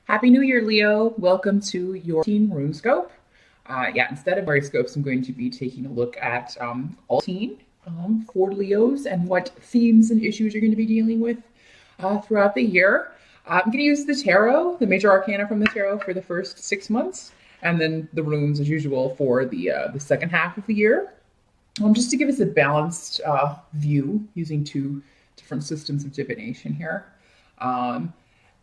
Happy New Year, Leo. Welcome to your teen room scope. Instead of scopes, I'm going to be taking a look at all teen for Leos and what themes and issues you're going to be dealing with throughout the year. I'm going to use the tarot, the major arcana from the tarot for the first 6 months, and then the rooms as usual for the second half of the year. Just to give us a balanced view using two different systems of divination here.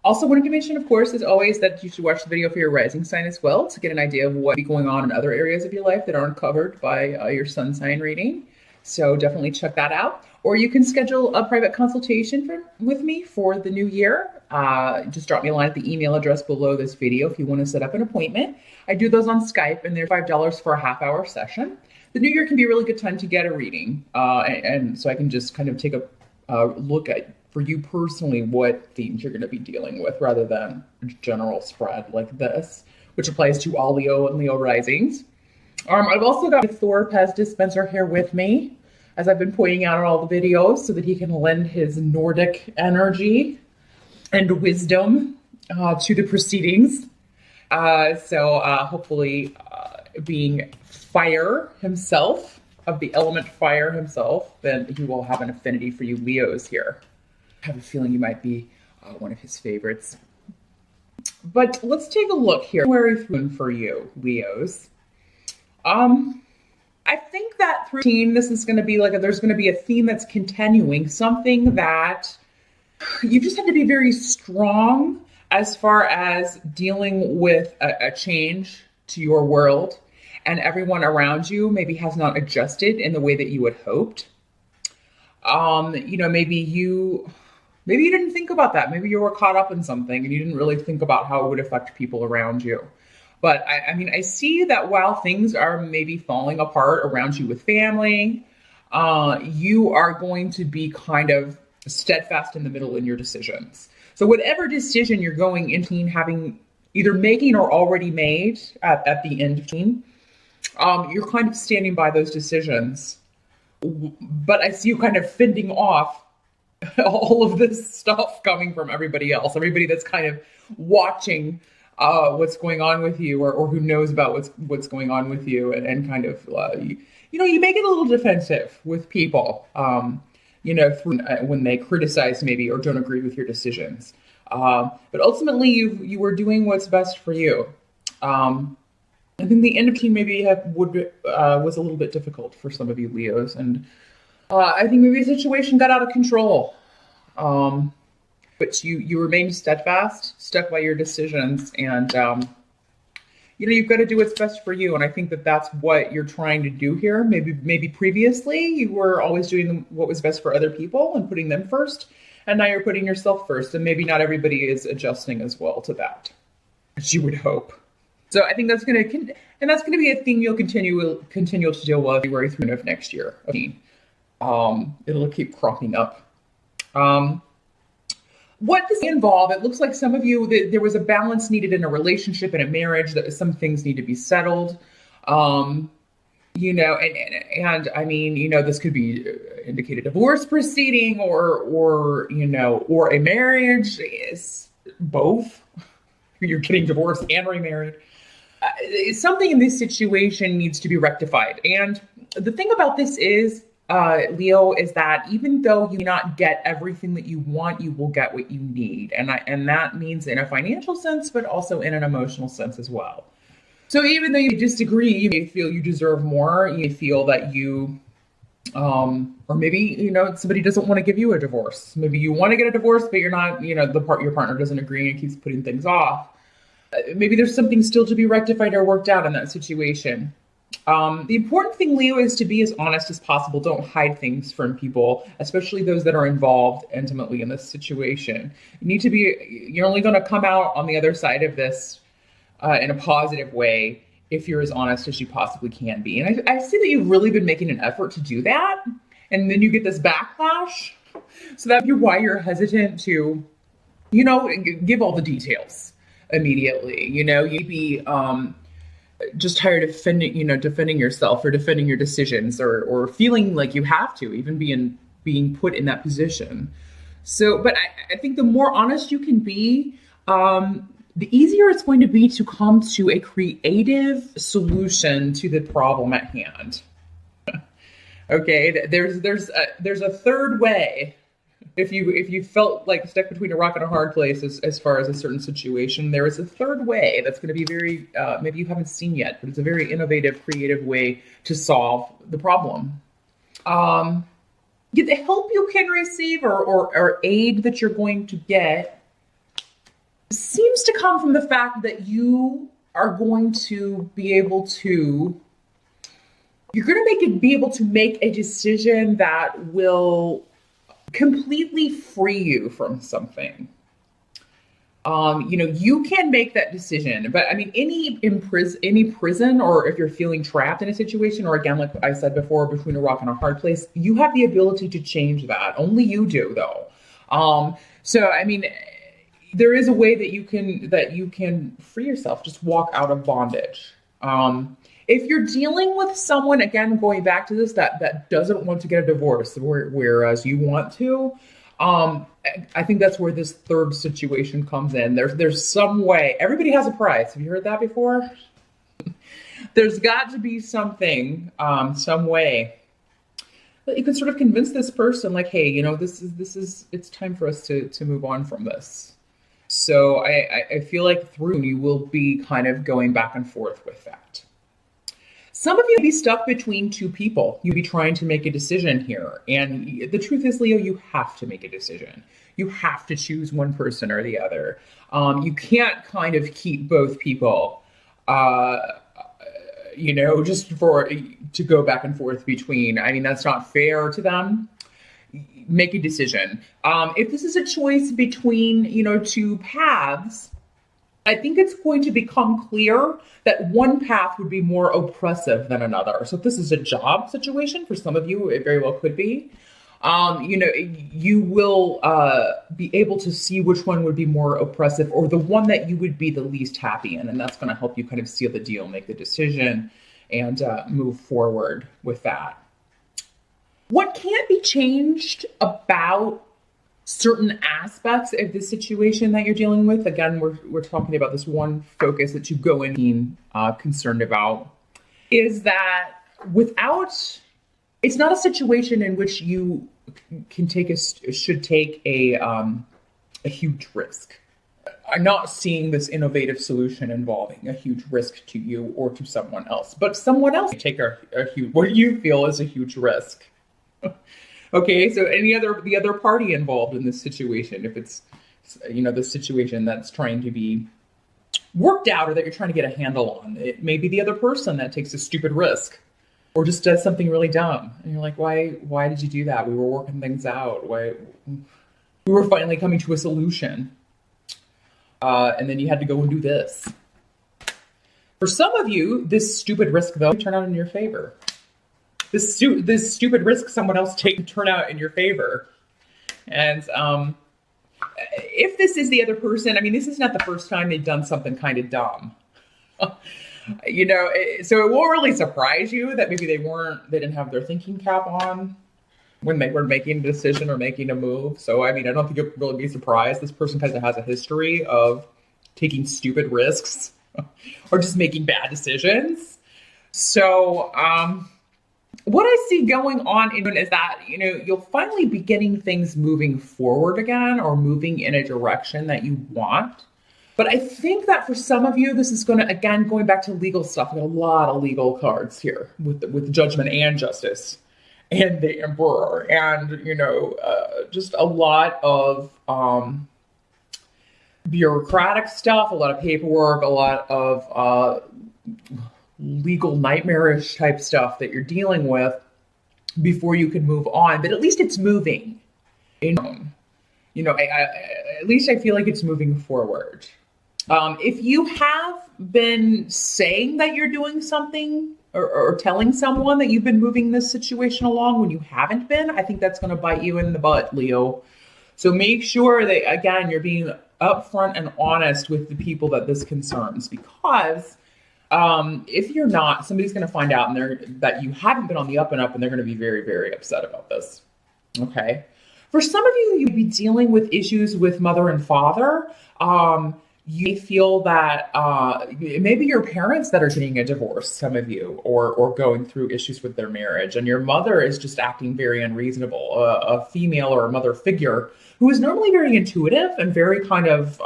Also wanted to mention, of course, as always, that you should watch the video for your rising sign as well to get an idea of what be going on in other areas of your life that aren't covered by your sun sign reading. So definitely check that out. Or you can schedule a private consultation with me for the new year. Just drop me a line at the email address below this video if you want to set up an appointment. I do those on Skype, and they're $5 for a half-hour session. The new year can be a really good time to get a reading, and so I can just kind of take a look at, for you personally, what themes you're going to be dealing with rather than a general spread like this, which applies to all Leo and Leo risings. I've also got Thor Pez dispenser here with me, as I've been pointing out in all the videos, so that he can lend his Nordic energy and wisdom to the proceedings. Hopefully being fire himself, of the element fire himself, then he will have an affinity for you Leos here. I have a feeling you might be one of his favorites. But let's take a look here. January through for you, Leos. I think that through this is going to be there's going to be a theme that's continuing, something that you just have to be very strong as far as dealing with a change to your world, and everyone around you maybe has not adjusted in the way that you had hoped. Maybe you didn't think about that. Maybe you were caught up in something and you didn't really think about how it would affect people around you. But I see that while things are maybe falling apart around you with family, you are going to be kind of steadfast in the middle in your decisions. So whatever decision you're going into having either making or already made at the end of teen, you're kind of standing by those decisions. But I see you kind of fending off all of this stuff coming from everybody else, everybody that's kind of watching what's going on with you, or who knows about what's going on with you, and kind of, you make it a little defensive with people, when they criticize maybe or don't agree with your decisions. But ultimately you were doing what's best for you. I think the end of teen maybe was a little bit difficult for some of you Leos, and I think maybe the situation got out of control. But you remained steadfast, stuck by your decisions, and you've got to do what's best for you. And I think that that's what you're trying to do here. Maybe previously you were always doing what was best for other people and putting them first, and now you're putting yourself first. And maybe not everybody is adjusting as well to that, as you would hope. So I think that's going to be a thing you'll continue to deal with February through of next year. It'll keep cropping up. What does it involve? It looks like some of you, there was a balance needed in a relationship and a marriage, that some things need to be settled. This could be indicate a divorce proceeding or a marriage. Is both. You're getting divorced and remarried. Something in this situation needs to be rectified. And the thing about this is, Leo, is that even though you may not get everything that you want, you will get what you need. And that means in a financial sense, but also in an emotional sense as well. So even though you disagree, you may feel you deserve more. You may feel that you, or maybe, somebody doesn't want to give you a divorce. Maybe you want to get a divorce, but you're not, your partner doesn't agree and keeps putting things off. Maybe there's something still to be rectified or worked out in that situation. The important thing, Leo, is to be as honest as possible. Don't hide things from people, especially those that are involved intimately in this situation. You're only going to come out on the other side of this in a positive way if you're as honest as you possibly can be. And I see that you've really been making an effort to do that. And then you get this backlash. So that's why you're hesitant to, give all the details immediately. You'd be just tired of defending yourself or defending your decisions, or feeling like you have to, even being put in that position. So, but I think the more honest you can be, the easier it's going to be to come to a creative solution to the problem at hand. Okay, there's a third way. If you felt like stuck between a rock and a hard place as far as a certain situation, there is a third way that's going to be very maybe you haven't seen yet, but it's a very innovative, creative way to solve the problem. The help you can receive or aid that you're going to get seems to come from the fact that you are going to be able to be able to make a decision that will completely free you from something. You can make that decision, but I mean, any prison, or if you're feeling trapped in a situation, or again, like I said before, between a rock and a hard place, you have the ability to change that. Only you do, though. So I mean, there is a way that you can free yourself, just walk out of bondage. If you're dealing with someone, again, going back to this, that doesn't want to get a divorce, whereas you want to, I think that's where this third situation comes in. There's some way. Everybody has a price. Have you heard that before? There's got to be something, some way that you can sort of convince this person, like, hey, it's time for us to move on from this. So I feel like through you will be kind of going back and forth with that. Some of you may be stuck between two people. You'll be trying to make a decision here. And the truth is, Leo, you have to make a decision. You have to choose one person or the other. You can't kind of keep both people, just to go back and forth between. I mean, that's not fair to them. Make a decision. If this is a choice between, two paths, I think it's going to become clear that one path would be more oppressive than another. So if this is a job situation, for some of you, it very well could be. You will be able to see which one would be more oppressive, or the one that you would be the least happy in. And that's going to help you kind of seal the deal, make the decision, and move forward with that. What can't be changed about certain aspects of the situation that you're dealing with? Again, we're talking about this one focus that you go in being concerned about, is that it's not a situation in which you should take a huge risk. I'm not seeing this innovative solution involving a huge risk to you or to someone else, but someone else take a huge, what you feel is a huge risk. Okay, so the other party involved in this situation, if it's, the situation that's trying to be worked out or that you're trying to get a handle on, it may be the other person that takes a stupid risk or just does something really dumb. And you're like, why did you do that? We were working things out. We were finally coming to a solution. And then you had to go and do this. For some of you, this stupid risk, though, turn out in your favor. This stupid risk someone else take turn out in your favor. And if this is the other person, I mean, this is not the first time they've done something kind of dumb. So it won't really surprise you that maybe they didn't have their thinking cap on when they were making a decision or making a move. So, I mean, I don't think you'll really be surprised. This person kind of has a history of taking stupid risks or just making bad decisions. So, what I see going on is that, you'll finally be getting things moving forward again, or moving in a direction that you want. But I think that for some of you, this is going to, again, going back to legal stuff, we got a lot of legal cards here with judgment and justice and the emperor, and, just a lot of bureaucratic stuff, a lot of paperwork, a lot of legal nightmarish type stuff that you're dealing with before you can move on. But at least it's moving. At least I feel like it's moving forward. If you have been saying that you're doing something or telling someone that you've been moving this situation along when you haven't been, I think that's going to bite you in the butt, Leo. So make sure that, again, you're being upfront and honest with the people that this concerns, because if you're not, somebody's going to find out that you haven't been on the up and up, and they're going to be very, very upset about this. Okay. For some of you, you'd be dealing with issues with mother and father. You feel that maybe your parents that are getting a divorce, some of you, or going through issues with their marriage, and your mother is just acting very unreasonable. A female or a mother figure who is normally very intuitive and very kind of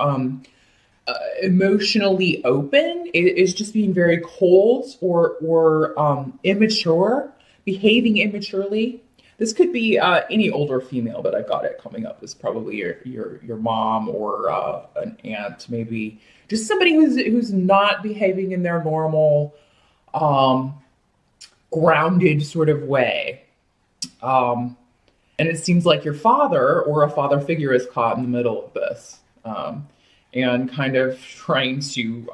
emotionally open is just being very cold or immature, behaving immaturely. This could be any older female, but I got it coming up as probably your mom or an aunt, maybe just somebody who's not behaving in their normal, grounded sort of way. And it seems like your father or a father figure is caught in the middle of this, and kind of trying to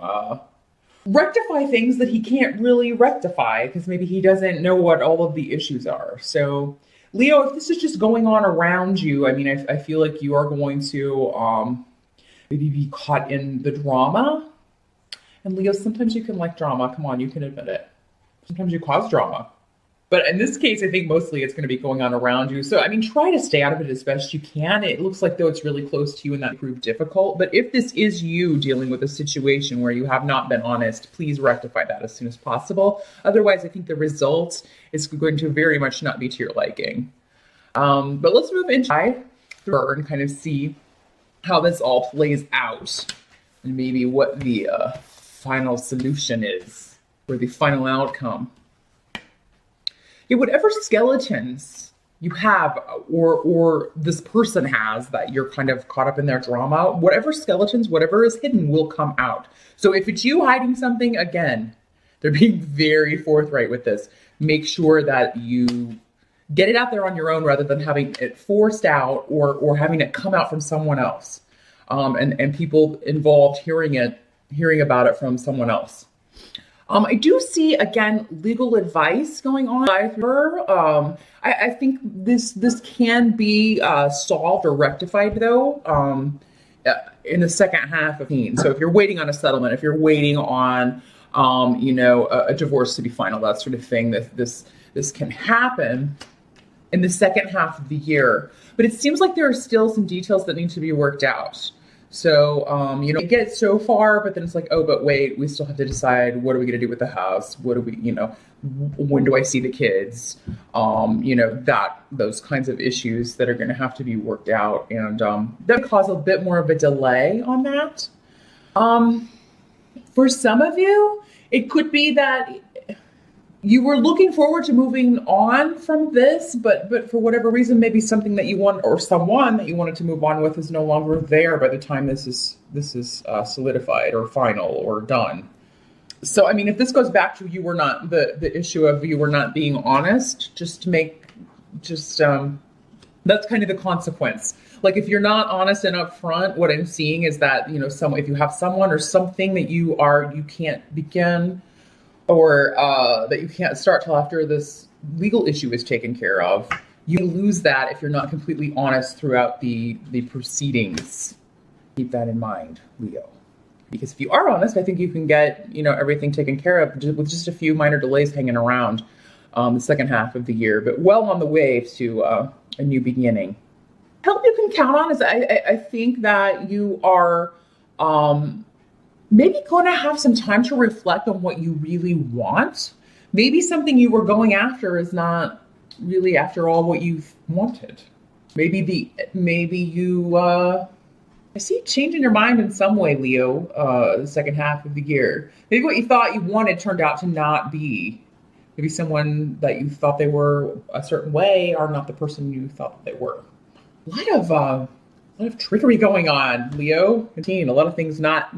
rectify things that he can't really rectify because maybe he doesn't know what all of the issues are. So, Leo, if this is just going on around you, I mean, I feel like you are going to maybe be caught in the drama. And Leo, sometimes you can like drama. Come on, you can admit it. Sometimes you cause drama. But in this case, I think mostly it's going to be going on around you. So, I mean, try to stay out of it as best you can. It looks like though it's really close to you and that proved difficult. But if this is you dealing with a situation where you have not been honest, please rectify that as soon as possible. Otherwise, I think the result is going to very much not be to your liking. But let's move into her and kind of see how this all plays out and maybe what the final solution is or the final outcome. Yeah, whatever skeletons you have or this person has that you're kind of caught up in their drama, whatever skeletons, whatever is hidden will come out. So if it's you hiding something, again, they're being very forthright with this. Make sure that you get it out there on your own rather than having it forced out or having it come out from someone else. And people involved hearing about it from someone else. I do see, again, legal advice going on by her. I think this can be solved or rectified, though, in the second half of the. So if you're waiting on a settlement, if you're waiting on, a divorce to be final, that sort of thing, this can happen in the second half of the year. But it seems like there are still some details that need to be worked out. So, it gets so far, but then it's like, oh, but wait, we still have to decide, what are we going to do with the house? What do we, when do I see the kids? Those kinds of issues that are going to have to be worked out. And that cause a bit more of a delay on that. For some of you, it could be that you were looking forward to moving on from this, but for whatever reason, maybe something that you want or someone that you wanted to move on with is no longer there by the time this is solidified or final or done. So, I mean, if this goes back to you were not the issue of you were not being honest, that's kind of the consequence. Like if you're not honest and upfront, what I'm seeing is that if you have someone or something that you can't begin. Or that you can't start till after this legal issue is taken care of, you lose that if you're not completely honest throughout the proceedings. Keep that in mind, Leo. Because if you are honest, I think you can get everything taken care of with just a few minor delays hanging around the second half of the year, but well on the way to a new beginning. Help you can count on is I think that you are maybe going to have some time to reflect on what you really want. Maybe something you were going after is not really, after all, what you've wanted. Maybe you, I see you changing your mind in some way, Leo, the second half of the year. Maybe what you thought you wanted turned out to not be. Maybe someone that you thought they were a certain way are not the person you thought that they were. A lot of trickery going on, Leo. A lot of things not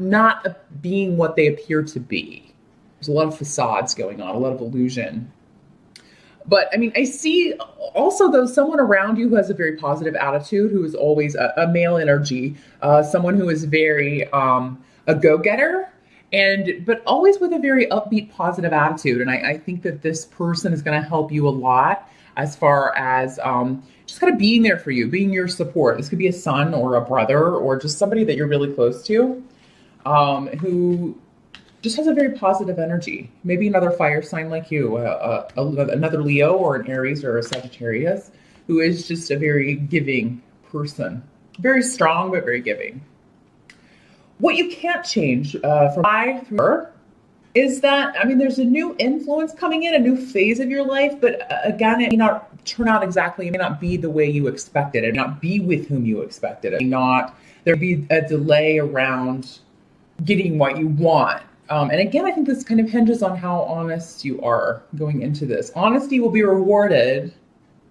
being what they appear to be. There's a lot of facades going on, a lot of illusion. But I mean, I see also though someone around you who has a very positive attitude, who is always a male energy, someone who is very a go-getter, but always with a very upbeat, positive attitude. And I think that this person is going to help you a lot as far as just kind of being there for you, being your support. This could be a son or a brother or just somebody that you're really close to, who just has a very positive energy. Maybe another fire sign like you, another Leo or an Aries or a Sagittarius, who is just a very giving person. Very strong, but very giving. What you can't change from I through her is that, I mean, there's a new influence coming in, a new phase of your life, but again, it may not turn out exactly, it may not be the way you expected, it may not be with whom you expected, it may not, there be a delay around getting what you want. And again, I think this kind of hinges on how honest you are going into this. Honesty will be rewarded.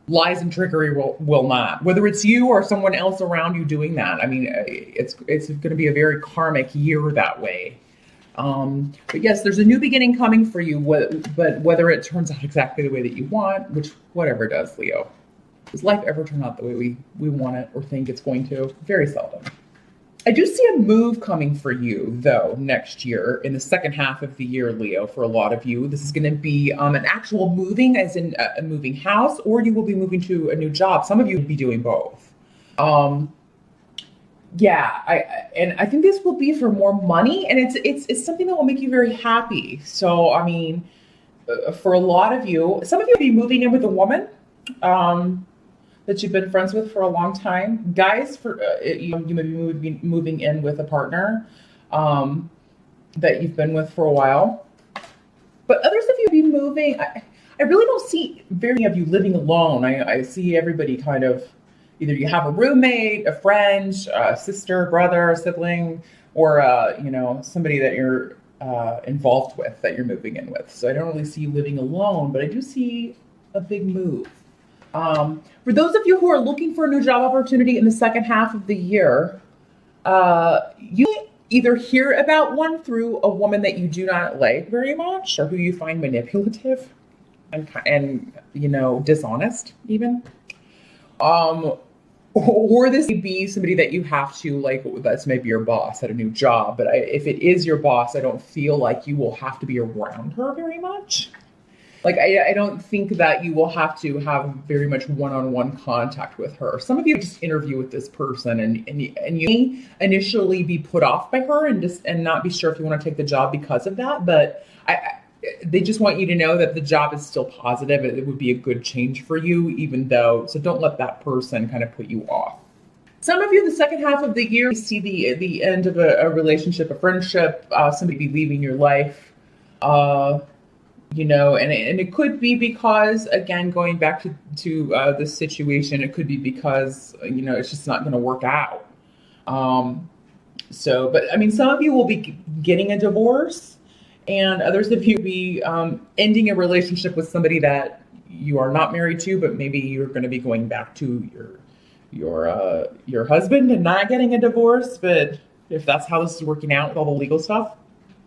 Lies and trickery will not. Whether it's you or someone else around you doing that. I mean, it's going to be a very karmic year that way. But yes, there's a new beginning coming for you, but whether it turns out exactly the way that you want, which whatever does, Leo. Does life ever turn out the way we want it or think it's going to? Very seldom. I do see a move coming for you, though, next year, in the second half of the year, Leo, for a lot of you. This is going to be an actual moving, as in a moving house, or you will be moving to a new job. Some of you will be doing both. Yeah, I think this will be for more money, and it's something that will make you very happy. So, I mean, for a lot of you, some of you will be moving in with a woman that you've been friends with for a long time. Guys, you may be moving in with a partner that you've been with for a while. But others of you will be moving. I really don't see very many of you living alone. I see everybody kind of, either you have a roommate, a friend, a sister, brother, sibling, or somebody that you're involved with, that you're moving in with. So I don't really see you living alone, but I do see a big move. For those of you who are looking for a new job opportunity in the second half of the year, you either hear about one through a woman that you do not like very much, or who you find manipulative and dishonest even. Or this may be somebody that you have to like, that's maybe your boss at a new job. But if it is your boss, I don't feel like you will have to be around her very much. Like, I don't think that you will have to have very much one-on-one contact with her. Some of you just interview with this person and you may initially be put off by her and not be sure if you want to take the job because of that. But they just want you to know that the job is still positive. It would be a good change for you, so don't let that person kind of put you off. Some of you, the second half of the year, you see the end of a relationship, a friendship, somebody be leaving your life. And it could be because, again, going back to this situation, it could be because, it's just not going to work out. But I mean, some of you will be getting a divorce, and others of you will be ending a relationship with somebody that you are not married to, but maybe you're going to be going back to your husband and not getting a divorce. But if that's how this is working out with all the legal stuff.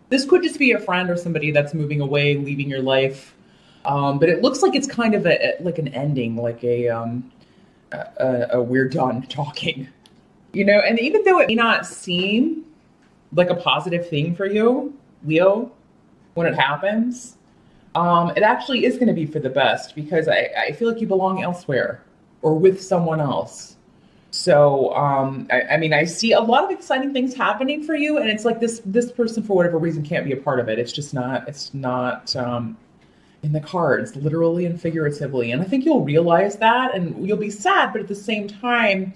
This could just be a friend or somebody that's moving away, leaving your life. But it looks like it's kind of like an ending, like a we're done talking. And even though it may not seem like a positive thing for you, Leo, when it happens, it actually is going to be for the best, because I feel like you belong elsewhere or with someone else. So, I see a lot of exciting things happening for you, and it's like this person, for whatever reason, can't be a part of it. It's not in the cards, literally and figuratively. And I think you'll realize that, and you'll be sad, but at the same time,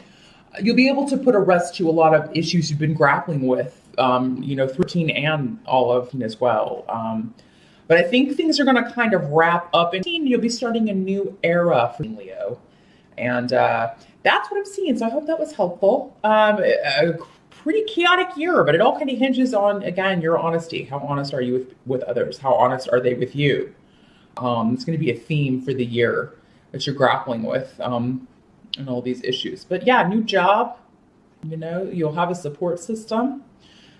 you'll be able to put a rest to a lot of issues you've been grappling with, through teen and all of as well. But I think things are going to kind of wrap up, and you'll be starting a new era for Leo. And that's what I'm seeing. So I hope that was helpful. A pretty chaotic year, but it all kind of hinges on, again, your honesty. How honest are you with others? How honest are they with you? It's going to be a theme for the year that you're grappling with, and all these issues. But yeah, new job, you'll have a support system,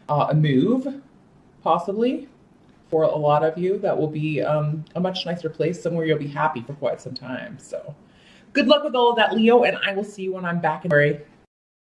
a move, possibly, for a lot of you. That will be a much nicer place, somewhere you'll be happy for quite some time. So good luck with all of that, Leo, and I will see you when I'm back in February.